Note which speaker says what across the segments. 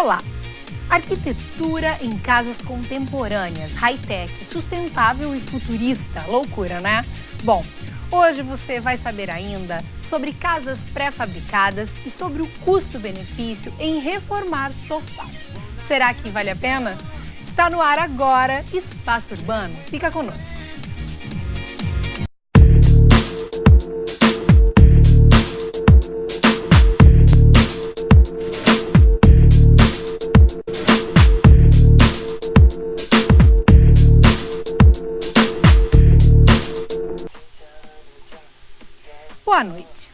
Speaker 1: Olá! Arquitetura em casas contemporâneas, high-tech, sustentável e futurista. Loucura, né? Bom, hoje você vai saber ainda sobre casas pré-fabricadas e sobre o custo-benefício em reformar sofás. Será que vale a pena? Está no ar agora Espaço Urbano. Fica conosco. Boa noite.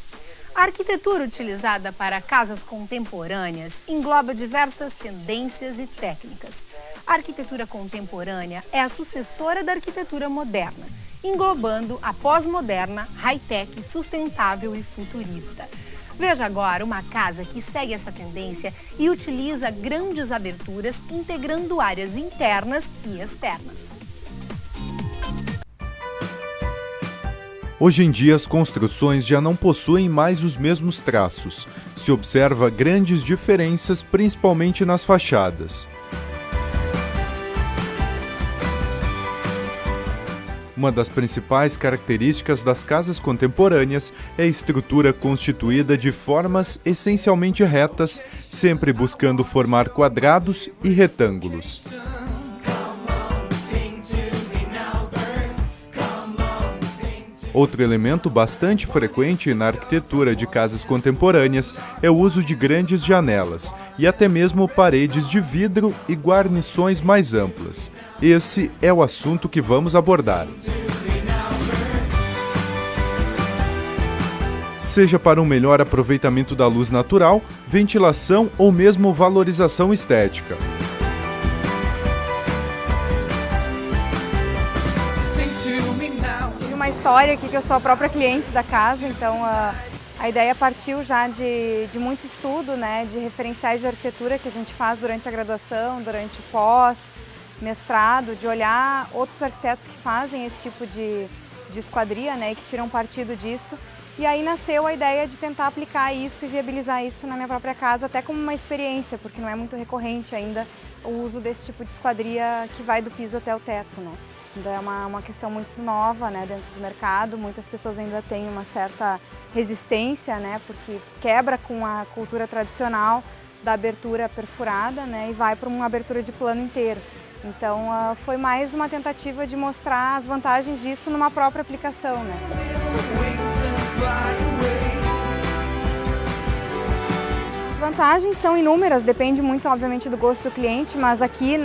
Speaker 1: A arquitetura utilizada para casas contemporâneas engloba diversas tendências e técnicas. A arquitetura contemporânea é a sucessora da arquitetura moderna, englobando a pós-moderna, high-tech, sustentável e futurista. Veja agora uma casa que segue essa tendência e utiliza grandes aberturas, integrando áreas internas e externas.
Speaker 2: Hoje em dia, as construções já não possuem mais os mesmos traços. Se observa grandes diferenças, principalmente nas fachadas. Uma das principais características das casas contemporâneas é a estrutura constituída de formas essencialmente retas, sempre buscando formar quadrados e retângulos. Outro elemento bastante frequente na arquitetura de casas contemporâneas é o uso de grandes janelas e até mesmo paredes de vidro e guarnições mais amplas. Esse é o assunto que vamos abordar. Seja para um melhor aproveitamento da luz natural, ventilação ou mesmo valorização estética.
Speaker 3: Uma história aqui que eu sou a própria cliente da casa, então a ideia partiu já de muito estudo, né, de referenciais de arquitetura que a gente faz durante a graduação, durante o pós-mestrado, de olhar outros arquitetos que fazem esse tipo de esquadria, né, e que tiram partido disso. E aí nasceu a ideia de tentar aplicar isso e viabilizar isso na minha própria casa, até como uma experiência, porque não é muito recorrente ainda o uso desse tipo de esquadria que vai do piso até o teto, né. Então é uma questão muito nova, né, dentro do mercado. Muitas pessoas ainda têm uma certa resistência, né, porque quebra com a cultura tradicional da abertura perfurada, né, e vai para uma abertura de plano inteiro. Então foi mais uma tentativa de mostrar as vantagens disso numa própria aplicação, né. As vantagens são inúmeras, depende muito, obviamente, do gosto do cliente, mas aqui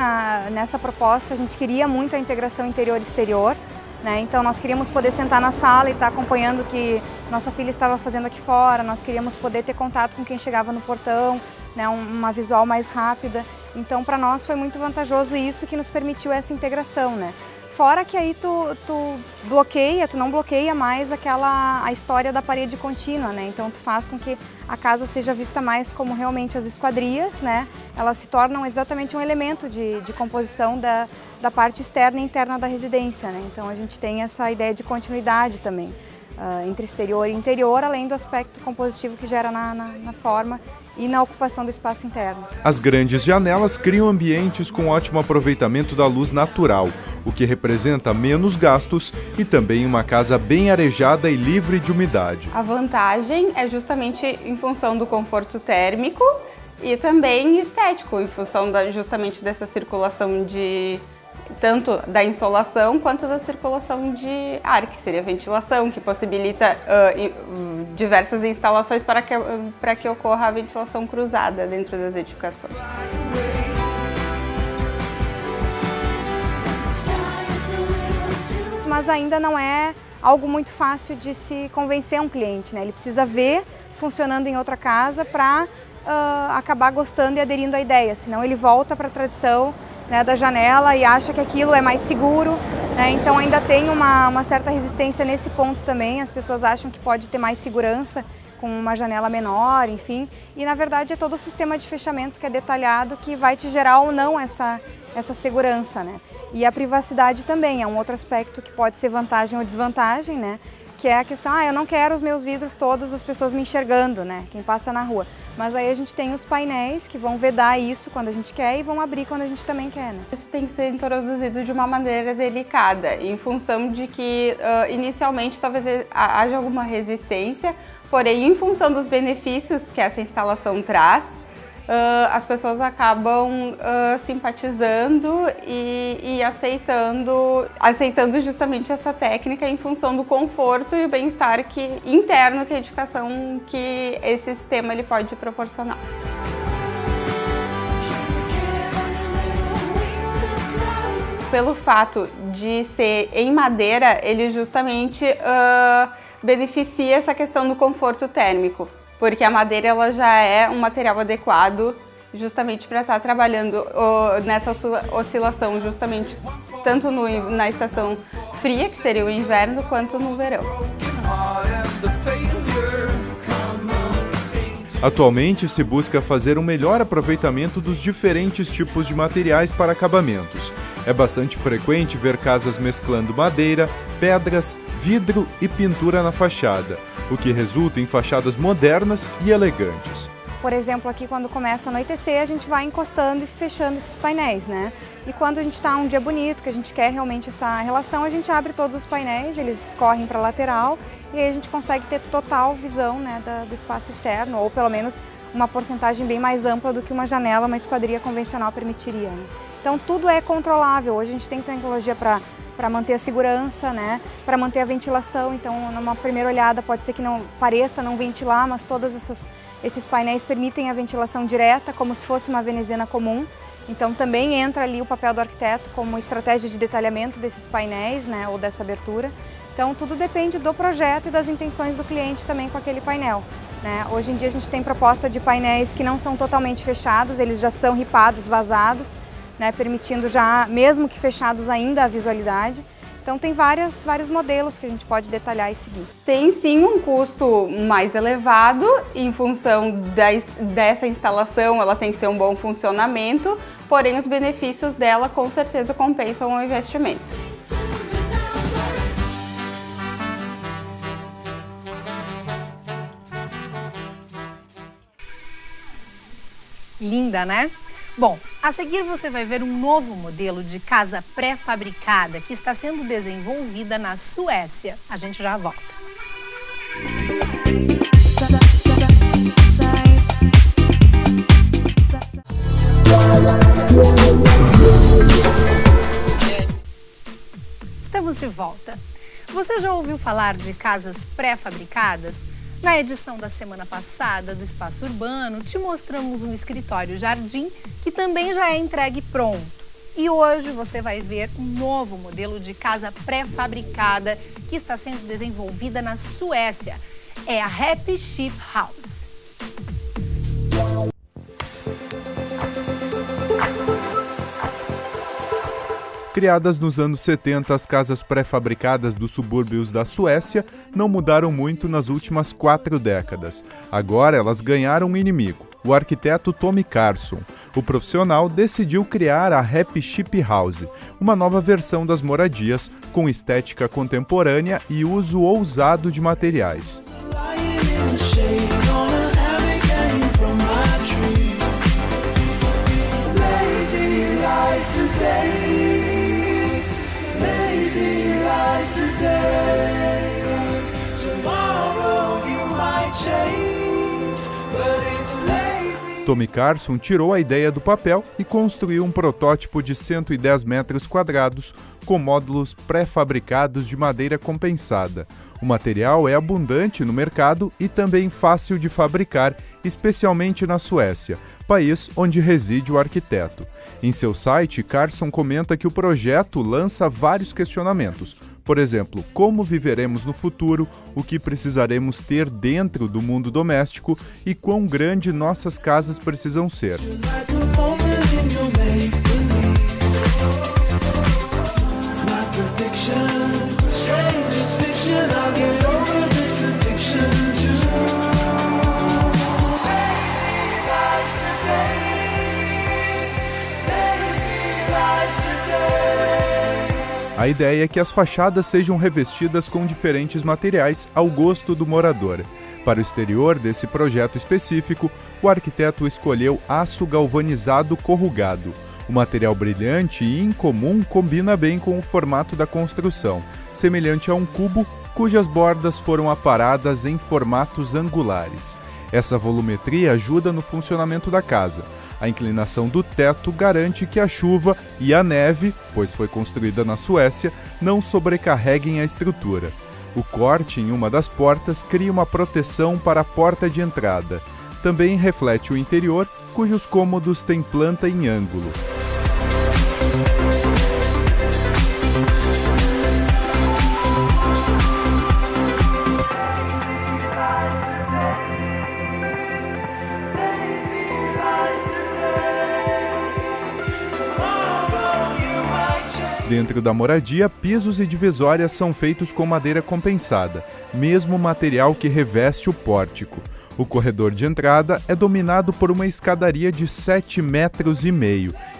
Speaker 3: nessa proposta a gente queria muito a integração interior-exterior, né? Então nós queríamos poder sentar na sala e estar acompanhando o que nossa filha estava fazendo aqui fora, nós queríamos poder ter contato com quem chegava no portão, né? Uma visual mais rápida. Então para nós foi muito vantajoso isso que nos permitiu essa integração, né? Fora que aí tu não bloqueia mais a história da parede contínua, né? Então tu faz com que a casa seja vista mais como realmente as esquadrias, né? Elas se tornam exatamente um elemento de composição da parte externa e interna da residência, né? Então a gente tem essa ideia de continuidade também, entre exterior e interior, além do aspecto compositivo que gera na forma e na ocupação do espaço interno.
Speaker 2: As grandes janelas criam ambientes com ótimo aproveitamento da luz natural, o que representa menos gastos e também uma casa bem arejada e livre de umidade.
Speaker 4: A vantagem é justamente em função do conforto térmico e também estético, em função justamente dessa circulação tanto da insolação quanto da circulação de ar, que seria a ventilação, que possibilita diversas instalações para que ocorra a ventilação cruzada dentro das edificações.
Speaker 3: Mas ainda não é algo muito fácil de se convencer um cliente, né? Ele precisa ver funcionando em outra casa para acabar gostando e aderindo à ideia, senão ele volta para a tradição, né, da janela e acha que aquilo é mais seguro, né? Então ainda tem uma certa resistência nesse ponto também. As pessoas acham que pode ter mais segurança com uma janela menor, enfim, e na verdade é todo o sistema de fechamento que é detalhado que vai te gerar ou não essa segurança, né? E a privacidade também é um outro aspecto que pode ser vantagem ou desvantagem, né? que é a questão, eu não quero os meus vidros todos, as pessoas me enxergando, né, quem passa na rua. Mas aí a gente tem os painéis que vão vedar isso quando a gente quer e vão abrir quando a gente também quer, né.
Speaker 4: Isso tem que ser introduzido de uma maneira delicada, em função de que inicialmente talvez haja alguma resistência, porém em função dos benefícios que essa instalação traz, as pessoas acabam simpatizando e aceitando justamente essa técnica em função do conforto e o bem-estar interno que a edificação, que esse sistema ele pode proporcionar. Pelo fato de ser em madeira, ele justamente beneficia essa questão do conforto térmico, porque a madeira ela já é um material adequado justamente para estar trabalhando nessa oscilação justamente tanto na estação fria, que seria o inverno, quanto no verão.
Speaker 2: Atualmente se busca fazer um melhor aproveitamento dos diferentes tipos de materiais para acabamentos. É bastante frequente ver casas mesclando madeira, pedras, vidro e pintura na fachada, o que resulta em fachadas modernas e elegantes.
Speaker 3: Por exemplo, aqui quando começa a anoitecer, a gente vai encostando e fechando esses painéis, né? E quando a gente está um dia bonito, que a gente quer realmente essa relação, a gente abre todos os painéis, eles escorrem para a lateral e aí a gente consegue ter total visão, né, do espaço externo, ou pelo menos uma porcentagem bem mais ampla do que uma janela, uma esquadria convencional permitiria, né? Então tudo é controlável. Hoje a gente tem tecnologia para manter a segurança, né? Para manter a ventilação. Então, numa primeira olhada, pode ser que não pareça não ventilar, mas todos esses painéis permitem a ventilação direta, como se fosse uma veneziana comum. Então, também entra ali o papel do arquiteto como estratégia de detalhamento desses painéis, né? Ou dessa abertura. Então, tudo depende do projeto e das intenções do cliente também com aquele painel, né? Hoje em dia, a gente tem proposta de painéis que não são totalmente fechados, eles já são ripados, vazados, né, permitindo já, mesmo que fechados ainda, a visualidade. Então tem vários modelos que a gente pode detalhar e seguir.
Speaker 4: Tem sim um custo mais elevado em função dessa instalação, ela tem que ter um bom funcionamento, porém os benefícios dela com certeza compensam o investimento.
Speaker 1: Linda, né? Bom, a seguir você vai ver um novo modelo de casa pré-fabricada que está sendo desenvolvida na Suécia. A gente já volta. Estamos de volta. Você já ouviu falar de casas pré-fabricadas? Na edição da semana passada do Espaço Urbano, te mostramos um escritório jardim que também já é entregue pronto. E hoje você vai ver um novo modelo de casa pré-fabricada que está sendo desenvolvida na Suécia. É a Happy Ship House.
Speaker 2: Criadas nos anos 70, as casas pré-fabricadas dos subúrbios da Suécia não mudaram muito nas últimas 4 décadas. Agora elas ganharam um inimigo, o arquiteto Tommy Carlson. O profissional decidiu criar a Happy Ship House, uma nova versão das moradias com estética contemporânea e uso ousado de materiais. Tommy Carlson tirou a ideia do papel e construiu um protótipo de 110 metros quadrados com módulos pré-fabricados de madeira compensada. O material é abundante no mercado e também fácil de fabricar, especialmente na Suécia, país onde reside o arquiteto. Em seu site, Carlson comenta que o projeto lança vários questionamentos. Por exemplo, como viveremos no futuro, o que precisaremos ter dentro do mundo doméstico e quão grande nossas casas precisam ser. A A ideia é que as fachadas sejam revestidas com diferentes materiais ao gosto do morador. Para o exterior desse projeto específico, o arquiteto escolheu aço galvanizado corrugado. O material brilhante e incomum combina bem com o formato da construção, semelhante a um cubo cujas bordas foram aparadas em formatos angulares. Essa volumetria ajuda no funcionamento da casa. A inclinação do teto garante que a chuva e a neve, pois foi construída na Suécia, não sobrecarreguem a estrutura. O corte em uma das portas cria uma proteção para a porta de entrada. Também reflete o interior, cujos cômodos têm planta em ângulo. Dentro da moradia, pisos e divisórias são feitos com madeira compensada, mesmo material que reveste o pórtico. O corredor de entrada é dominado por uma escadaria de 7,5 metros,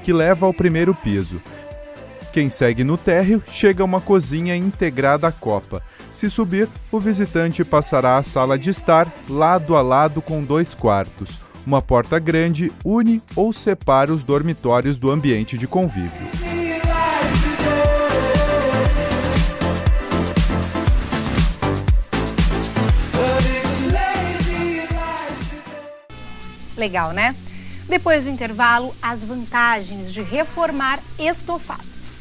Speaker 2: que leva ao primeiro piso. Quem segue no térreo chega a uma cozinha integrada à copa. Se subir, o visitante passará à sala de estar, lado a lado com 2 quartos. Uma porta grande une ou separa os dormitórios do ambiente de convívio.
Speaker 1: Legal, né? Depois do intervalo, as vantagens de reformar estofados.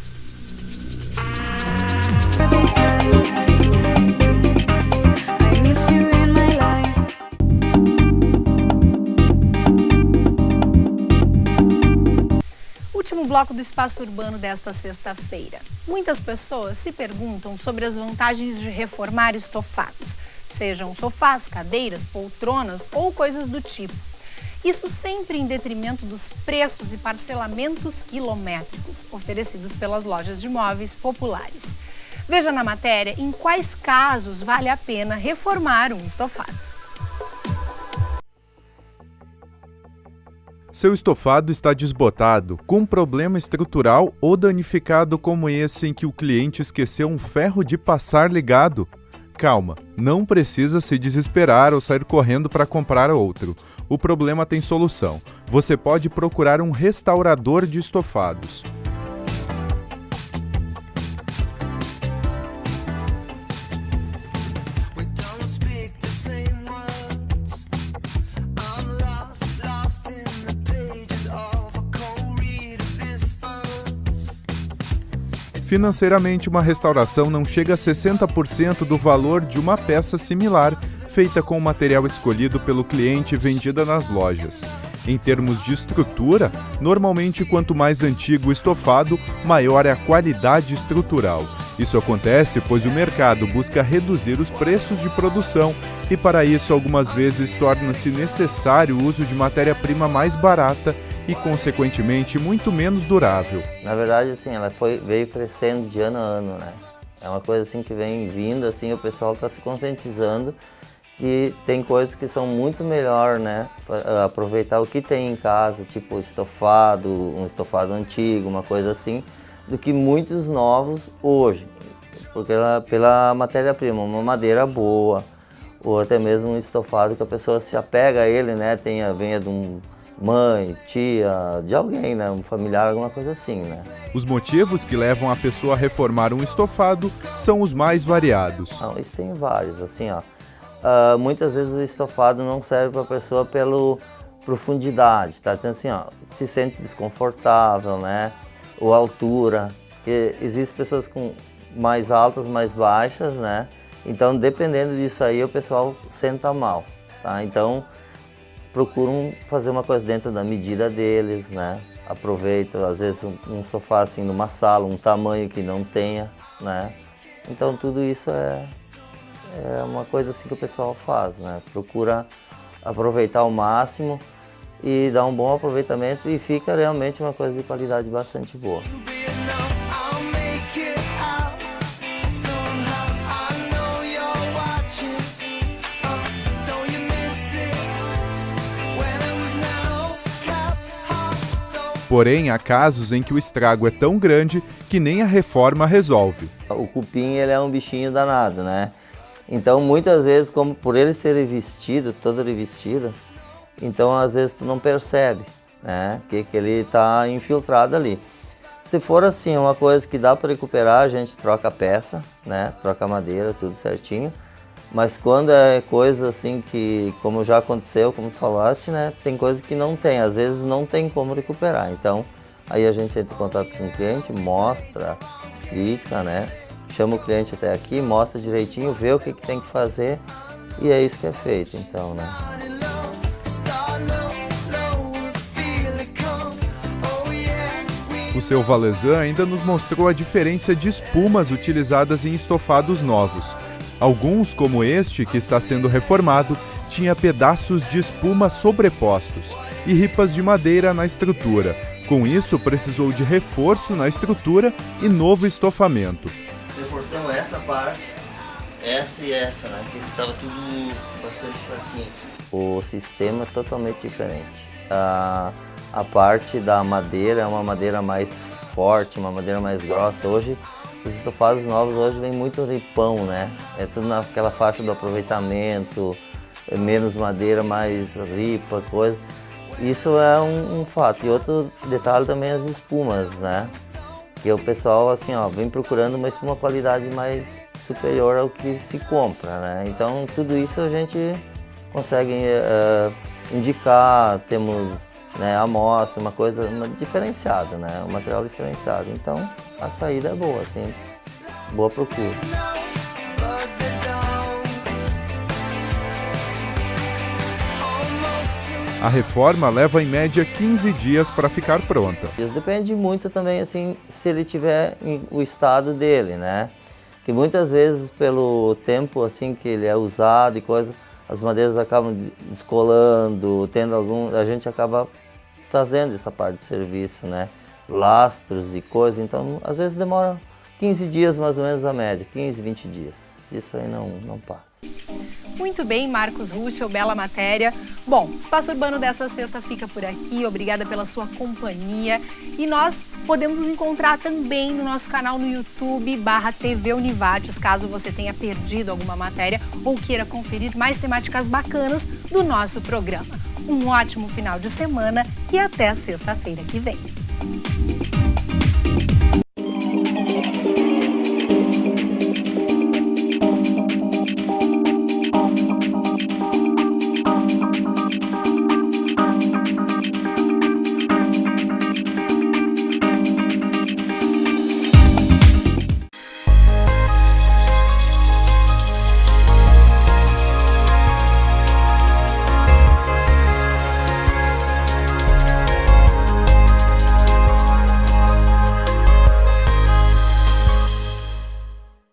Speaker 1: Último bloco do Espaço Urbano desta sexta-feira. Muitas pessoas se perguntam sobre as vantagens de reformar estofados, sejam sofás, cadeiras, poltronas ou coisas do tipo. Isso sempre em detrimento dos preços e parcelamentos quilométricos oferecidos pelas lojas de móveis populares. Veja na matéria em quais casos vale a pena reformar um estofado.
Speaker 2: Seu estofado está desbotado, com problema estrutural ou danificado como esse em que o cliente esqueceu um ferro de passar ligado? Calma, não precisa se desesperar ou sair correndo para comprar outro. O problema tem solução. Você pode procurar um restaurador de estofados. Financeiramente, uma restauração não chega a 60% do valor de uma peça similar, feita com o material escolhido pelo cliente e vendida nas lojas. Em termos de estrutura, normalmente quanto mais antigo o estofado, maior é a qualidade estrutural. Isso acontece pois o mercado busca reduzir os preços de produção e para isso algumas vezes torna-se necessário o uso de matéria-prima mais barata e, consequentemente, muito menos durável.
Speaker 5: Na verdade, assim, ela veio crescendo de ano a ano, né? É uma coisa assim que vem vindo, assim, o pessoal está se conscientizando que tem coisas que são muito melhor, né? Aproveitar o que tem em casa, tipo estofado, um estofado antigo, uma coisa assim, do que muitos novos hoje. Porque pela matéria-prima, uma madeira boa, ou até mesmo um estofado que a pessoa se apega a ele, né? Venha de um mãe, tia, de alguém, né? Um familiar, alguma coisa assim, né?
Speaker 2: Os motivos que levam a pessoa a reformar um estofado são os mais variados.
Speaker 5: Não, isso tem vários, assim, ó. Muitas vezes o estofado não serve para a pessoa pela profundidade, tá? Dizendo assim, ó, se sente desconfortável, né? Ou altura, porque existem pessoas com mais altas, mais baixas, né? Então, dependendo disso aí, o pessoal senta mal, tá? Então, procuram fazer uma coisa dentro da medida deles, né? Aproveitam, às vezes, um sofá assim numa sala, um tamanho que não tenha, né? Então, tudo isso é uma coisa assim que o pessoal faz, né? Procura aproveitar ao máximo e dar um bom aproveitamento e fica realmente uma coisa de qualidade bastante boa.
Speaker 2: Porém, há casos em que o estrago é tão grande que nem a reforma resolve.
Speaker 5: O cupim, ele é um bichinho danado, né? Então, muitas vezes, como por ele ser revestido, todo revestido, então às vezes tu não percebe, né? Que ele está infiltrado ali. Se for assim, uma coisa que dá para recuperar, a gente troca a peça, né? Troca a madeira, tudo certinho. Mas quando é coisa assim que, como já aconteceu, como falaste, né? Tem coisa que não tem, às vezes não tem como recuperar. Então, aí a gente entra em contato com o cliente, mostra, explica, né? Chama o cliente até aqui, mostra direitinho, vê o que tem que fazer e é isso que é feito, então, né?
Speaker 2: O seu Valezan ainda nos mostrou a diferença de espumas utilizadas em estofados novos. Alguns, como este, que está sendo reformado, tinha pedaços de espuma sobrepostos e ripas de madeira na estrutura. Com isso, precisou de reforço na estrutura e novo estofamento.
Speaker 5: Reforçamos essa parte, essa e essa, né? Que estava tudo bastante fraquinho. O sistema é totalmente diferente. A parte da madeira é uma madeira mais forte, uma madeira mais grossa. Hoje, os estofados novos hoje vem muito ripão, né? É tudo naquela faixa do aproveitamento, menos madeira, mais ripa, coisa. Isso é um fato. E outro detalhe também as espumas, né? Que o pessoal, assim, ó, vem procurando uma espuma qualidade mais superior ao que se compra, né? Então, tudo isso a gente consegue indicar, temos, né, amostra, uma coisa diferenciada, né? Um material diferenciado. Então, a saída é boa, tem boa procura.
Speaker 2: A reforma leva em média 15 dias para ficar pronta.
Speaker 5: Isso depende muito também, assim, se ele tiver o estado dele, né? Que muitas vezes pelo tempo assim que ele é usado e coisa, as madeiras acabam descolando, tendo a gente acaba fazendo essa parte de serviço, né? Lastros e coisa, então às vezes demora 15 dias mais ou menos a média, 15, 20 dias. Isso aí não passa.
Speaker 1: Muito bem, Marcos Ruschel, bela matéria. Bom, o Espaço Urbano desta sexta fica por aqui. Obrigada pela sua companhia. E nós podemos nos encontrar também no nosso canal no YouTube /TV Univates, caso você tenha perdido alguma matéria ou queira conferir mais temáticas bacanas do nosso programa. Um ótimo final de semana e até sexta-feira que vem.